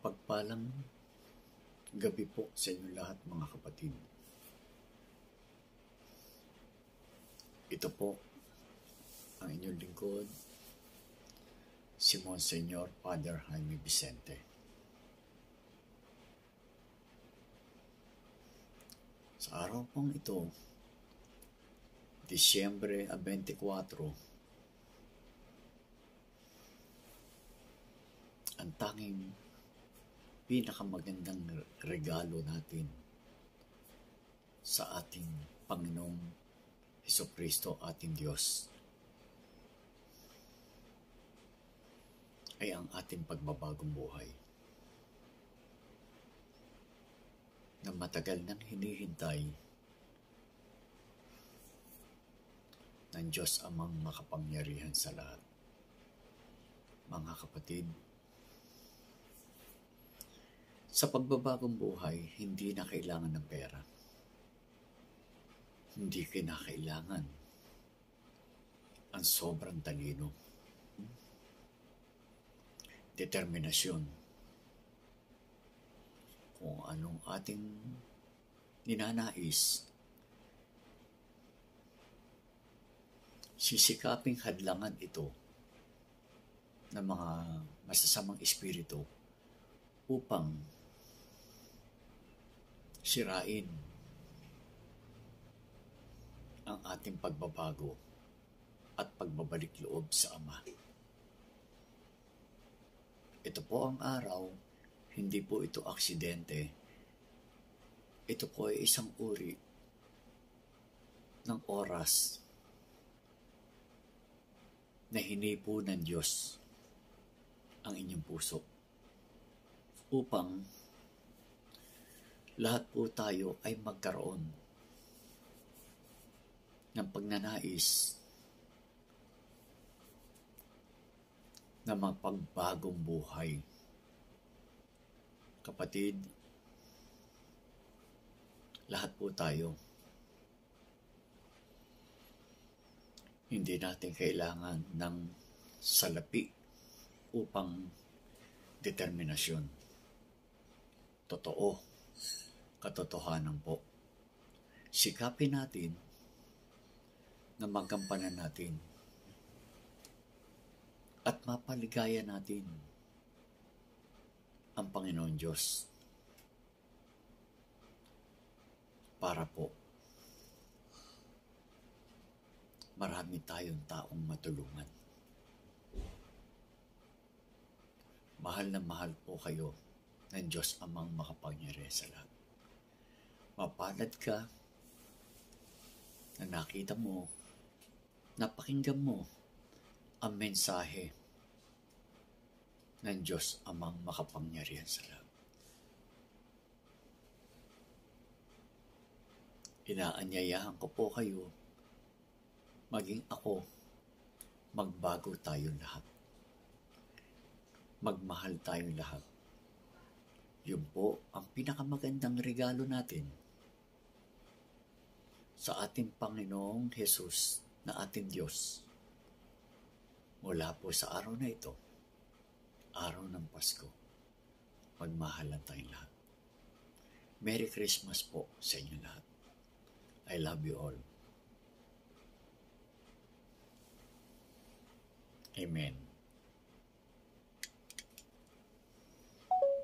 Mapagpalang gabi po sa inyo lahat mga kapatid. Ito po ang inyong lingkod, si Monsignor Father Jaime Vicente. Sa araw pong ito, Disyembre 24, ang tanging pinakamagandang regalo natin sa ating Panginoong Hesukristo, ating Diyos, ay ang ating pagbabagong buhay na matagal nang hinihintay ng Diyos amang makapangyarihan sa lahat. Mga kapatid, sa pagbabagong buhay, hindi na kailangan ng pera. Hindi kinakailangan ang sobrang talino. Determinasyon. Kung anong ating ninanais, sisikaping hadlangan ito ng mga masasamang espiritu upang sirain ang ating pagbabago at pagbabalik loob sa Ama. Ito po ang araw, hindi po ito aksidente. Ito po ay isang uri ng oras na hinipo ng Diyos ang inyong puso upang lahat po tayo ay magkaroon ng pagnanais na mapagbagong buhay. Kapatid, lahat po tayo, hindi natin kailangan ng salapi upang determinasyon. Totoo, katotohanan po. Sikapin natin na magampanan natin at mapaligaya natin ang Panginoon Diyos para po marami tayong taong matulungan. Mahal na mahal po kayo ng Diyos amang makapangyarihan sa lahat. Mapalad ka na nakita mo, napakinggan mo ang mensahe ng Diyos amang makapangyarihan sa lahat. Inaanyayahan ko po kayo, maging ako, magbago tayong lahat. Magmahal tayong lahat. Yun po ang pinakamagandang regalo natin sa ating Panginoong Jesus na ating Diyos. Mula po sa araw na ito, araw ng Pasko, magmahalan tayong lahat. Merry Christmas po sa inyo lahat. I love you all. Amen.